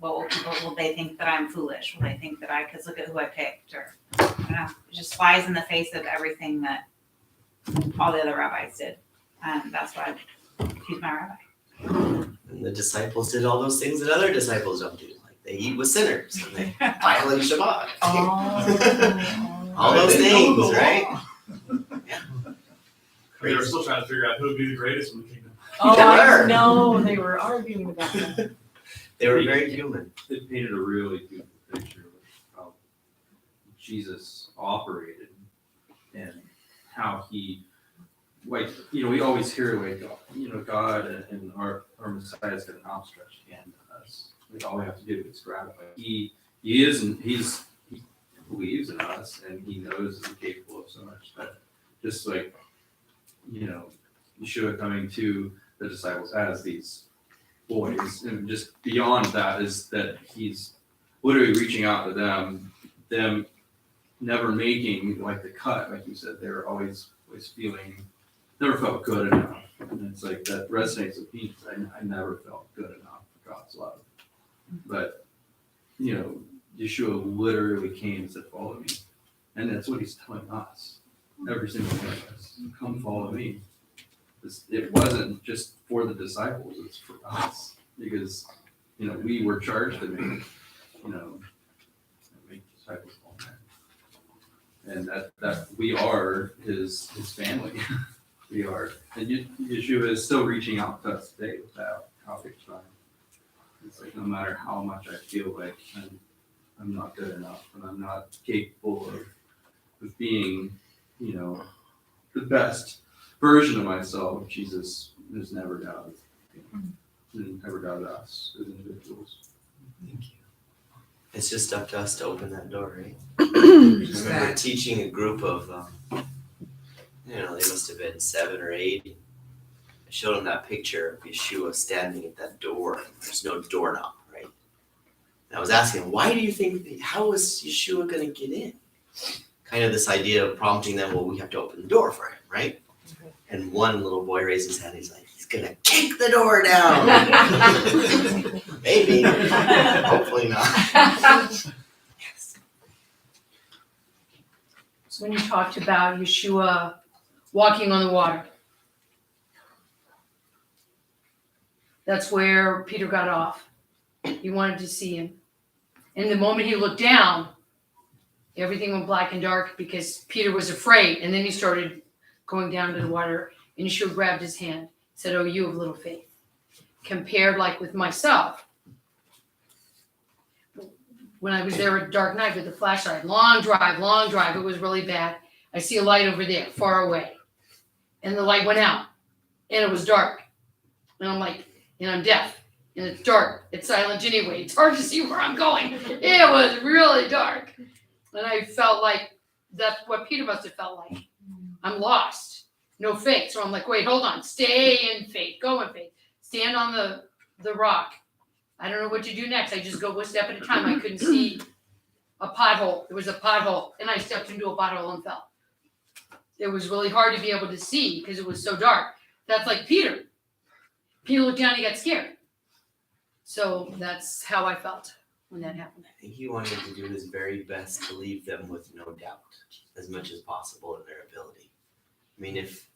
S4: Will they think that I'm foolish? Will they think that because look at who I picked? Or, it just flies in the face of everything that all the other rabbis did. And that's why he's my rabbi.
S1: And the disciples did all those things that other disciples don't do. Like they eat with sinners and they violate Shabbat. All those things, right?
S6: They were still trying to figure out who would be the greatest in the kingdom.
S2: I know, they were arguing about that.
S1: They were very human.
S7: It painted a really beautiful picture of how Jesus operated and how he, like, we always hear like, God and our Messiah's got an outstretched hand to us. Like all we have to do is grab it. He believes in us and he knows that we're capable of so much that just like, Yeshua coming to the disciples as these boys, and just beyond that is that he's literally reaching out to them never making like the cut, like you said, they're always feeling, never felt good enough. And it's like that resonates with me. I never felt good enough for God's love. But, Yeshua literally came and said, follow me. And that's what he's telling us. Every single one of us. Come follow me. It wasn't just for the disciples, it's for us. Because, we were charged to make disciples all men. And that we are his family. We are. And Yeshua is still reaching out to us today without outreach time. It's like no matter how much I feel like I'm not good enough and I'm not capable of being, the best version of myself, Jesus has never doubted. Never doubted us as individuals.
S1: Thank you. It's just up to us to open that door, right? I remember teaching a group of, they must have been 7 or 8. I showed them that picture of Yeshua standing at that door. There's no doorknob, right? And I was asking, why do you think, how is Yeshua going to get in? Kind of this idea of prompting them, well, we have to open the door for him, right? And one little boy raised his hand, he's like, he's going to kick the door down. Maybe. Hopefully not. Yes.
S2: So when you talked about Yeshua walking on the water, that's where Peter got off. He wanted to see him. And the moment he looked down, everything went black and dark because Peter was afraid. And then he started going down to the water, and Yeshua grabbed his hand, said, oh, you have little faith. Compared like with myself, when I was there at dark night with the flashlight. Long drive. It was really bad. I see a light over there, far away. And the light went out. And it was dark. And I'm like, and I'm deaf. And it's dark. It's silent anyway. It's hard to see where I'm going. It was really dark. And I felt like that's what Peter must have felt like. I'm lost. No faith. So I'm like, wait, hold on. Stay in faith. Go in faith. Stand on the rock. I don't know what to do next. I just go one step at a time. I couldn't see a pothole. There was a pothole. And I stepped into a pothole and fell. It was really hard to be able to see because it was so dark. That's like Peter. Peter looked down, he got scared. So that's how I felt when that happened.
S1: I think he wanted to do his very best to leave them with no doubt, as much as possible in their ability. I mean, if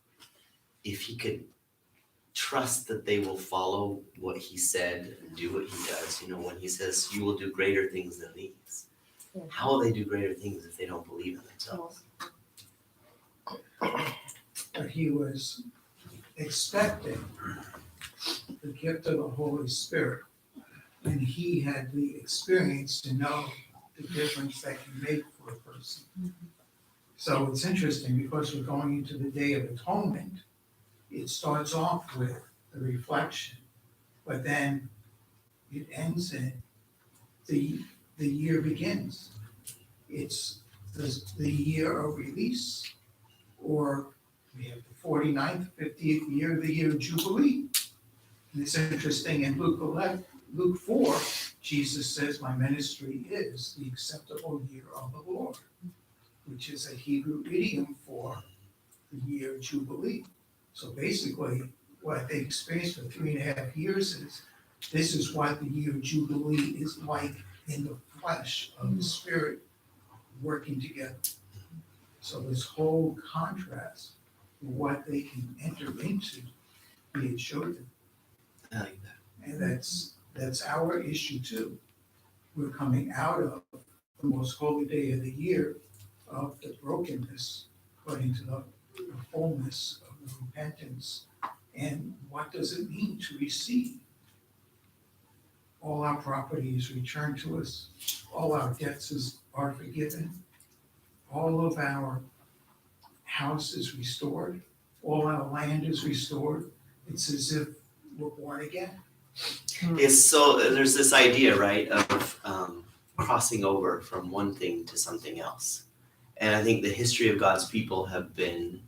S1: he could trust that they will follow what he said and do what he does, when he says, you will do greater things than these. How will they do greater things if they don't believe in themselves?
S5: But he was expecting the gift of the Holy Spirit. And he had the experience to know the difference that can make for a person. So it's interesting because we're going into the Day of Atonement. It starts off with the reflection, but then it ends in the year begins. It's the year of release, or we have the 49th, 50th year, the year of Jubilee. And it's interesting in Luke 4, Jesus says, my ministry is the acceptable year of the Lord, which is a Hebrew idiom for the year of Jubilee. So basically, what they experienced for 3.5 years is, this is what the year of Jubilee is like in the flesh of the Spirit working together. So this whole contrast, what they can enter into, he had showed them.
S1: I like that.
S5: And that's our issue too. We're coming out of the most holy day of the year of the brokenness, according to the fullness of the repentance. And what does it mean to receive? All our property is returned to us. All our debts are forgiven. All of our house is restored. All our land is restored. It's as if we're born again.
S1: It's so there's this idea, right, of crossing over from one thing to something else. And I think the history of God's people have been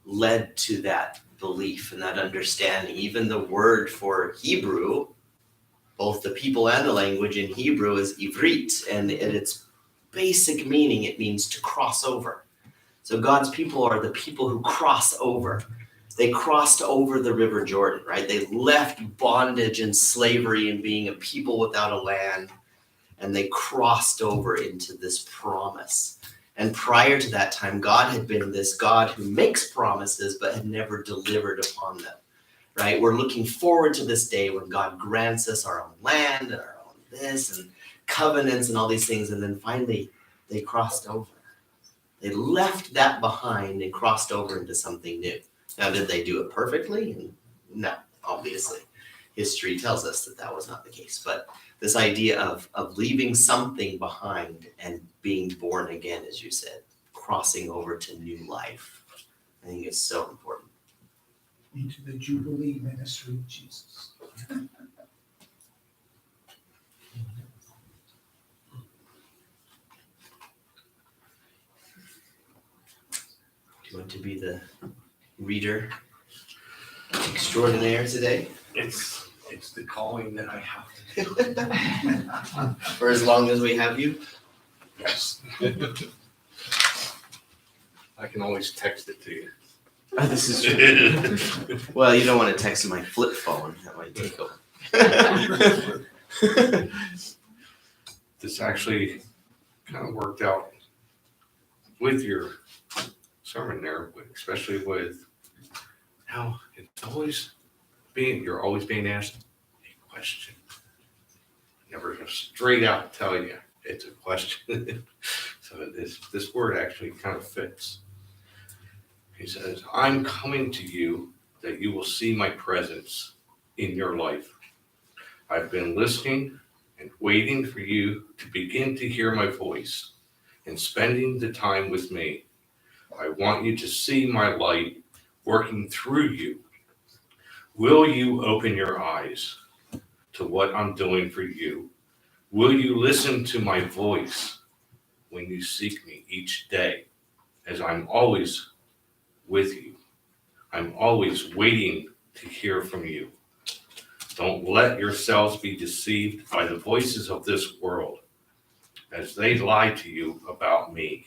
S1: led to that belief and that understanding. Even the word for Hebrew, both the people and the language in Hebrew, is ivrit, and in its basic meaning, it means to cross over. So God's people are the people who cross over. They crossed over the River Jordan, right? They left bondage and slavery and being a people without a land, and they crossed over into this promise. And prior to that time, God had been this God who makes promises but had never delivered upon them, right? We're looking forward to this day when God grants us our own land and our own this and covenants and all these things, and then finally they crossed over. They left that behind and crossed over into something new. Now, did they do it perfectly? No, obviously. History tells us that that was not the case. But this idea of leaving something behind and being born again, as you said, crossing over to new life, I think is so important.
S5: Into the Jubilee ministry of Jesus.
S1: Do you want to be the reader extraordinaire today?
S8: It's the calling that I have to do.
S1: For as long as we have you?
S8: Yes. I can always text it to you.
S1: Oh, this is true. Well, you don't want to text my flip phone. That might take over.
S8: This actually kind of worked out with your sermon there, especially with how you're always being asked a question. Never gonna straight out tell you it's a question. So this word actually kind of fits. He says, I'm coming to you that you will see my presence in your life. I've been listening and waiting for you to begin to hear my voice and spending the time with me. I want you to see my light working through you. Will you open your eyes to what I'm doing for you? Will you listen to my voice when you seek me each day, as I'm always with you? I'm always waiting to hear from you. Don't let yourselves be deceived by the voices of this world as they lie to you about me.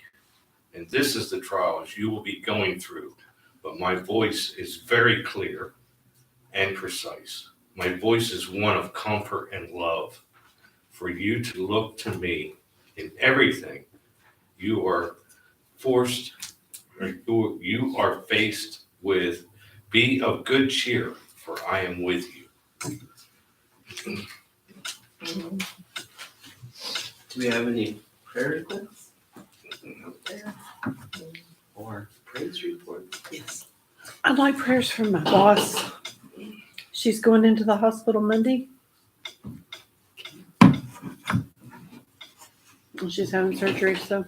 S8: And this is the trials you will be going through. But my voice is very clear and precise. My voice is one of comfort and love. For you to look to me in everything you are faced with, be of good cheer, for I am with you.
S1: Do we have any prayer requests out there? Or praise report? Yes.
S9: I'd like prayers for my boss. She's going into the hospital Monday. And she's having surgery, so.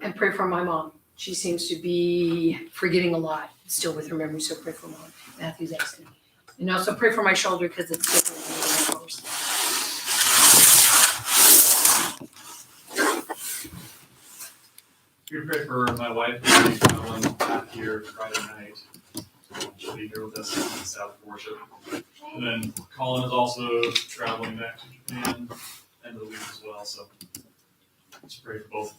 S2: And pray for my mom. She seems to be forgetting a lot, still with her memory, so pray for mom. Matthew's asking. And also pray for my shoulder because it's different than the shoulders.
S6: We pray for my wife, who'll be traveling back here Friday night. She'll be here with us in the Sabbath worship. And then Colin is also traveling back to Japan end of the week as well, so let's pray for both of them.